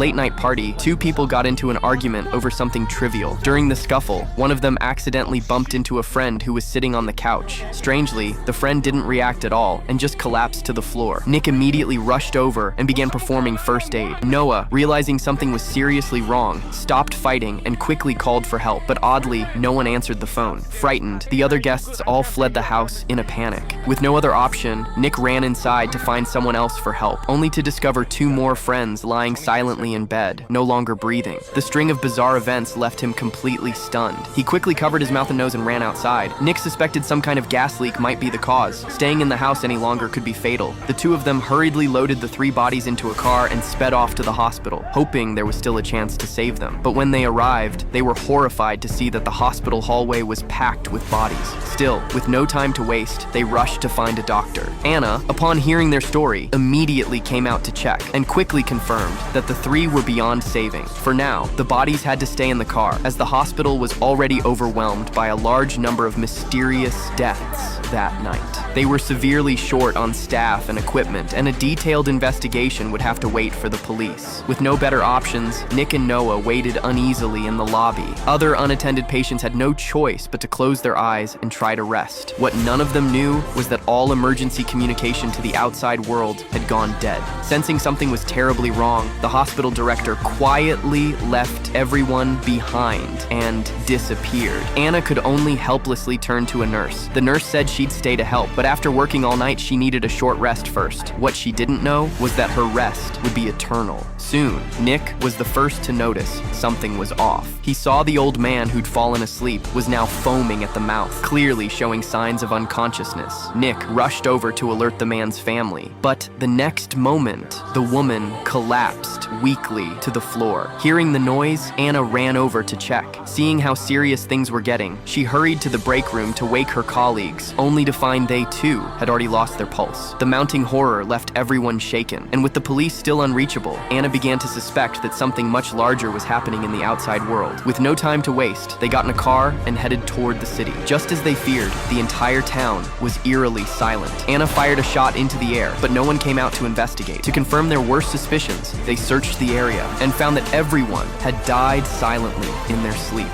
late-night party, two people got into an argument over something trivial. During the scuffle, one of them accidentally bumped into a friend who was sitting on the couch. Strangely, the friend didn't react at all and just collapsed to the floor. Nick immediately rushed over and began performing first aid. Noah, realizing something was seriously wrong, stopped fighting and quickly called for help, but oddly, no one answered the phone. Frightened, the other guests all fled the house in a panic. With no other option, Nick ran inside to find someone else for help, only to discover two more friends lying silently in bed, no longer breathing. The string of bizarre events left him completely stunned. He quickly covered his mouth and nose and ran outside. Nick suspected some kind of gas leak might be the cause. Staying in the house any longer could be fatal. The two of them hurriedly loaded the three bodies into a car and sped off to the hospital, hoping there was still a chance to save them. But when they arrived, they were horrified to see that the hospital hallway was packed with bodies. Still, with no time to waste, they rushed to find a doctor. Anna, upon hearing their story, immediately came out to check and quickly confirmed that the three were beyond saving. For now, the bodies had to stay in the car, as the hospital was already overwhelmed by a large number of mysterious deaths that night. They were severely short on staff and equipment, and a detailed investigation would have to wait for the police. With no better options, Nick and Noah waited uneasily in the lobby. Other unattended patients had no choice but to close their eyes and try to rest. What none of them knew was that all emergency communication to the outside world had gone dead. Sensing something was terribly wrong, the hospital director quietly left everyone behind and disappeared. Anna could only helplessly turn to a nurse. The nurse said she'd stay to help, but after working all night, she needed a short rest first. What she didn't know was that her rest would be eternal. Soon, Nick was the first to notice something was off. He saw the old man who'd fallen asleep was now foaming at the mouth, clearly showing signs of unconsciousness. Nick rushed over to alert the man's family, but the next moment, the woman collapsed weakly to the floor. Hearing the noise, Anna ran over to check. Seeing how serious things were getting, she hurried to the break room to wake her colleagues, only to find they too had already lost their pulse. The mounting horror left everyone shaken, and with the police still unreachable, Anna began to suspect that something much larger was happening in the outside world. With no time to waste, they got in a car and headed toward the city. Just as they feared, the entire town was eerily silent. Anna fired a shot into the air, but no one came out to investigate. To confirm their worst suspicions, they searched the area and found that everyone had died silently in their sleep.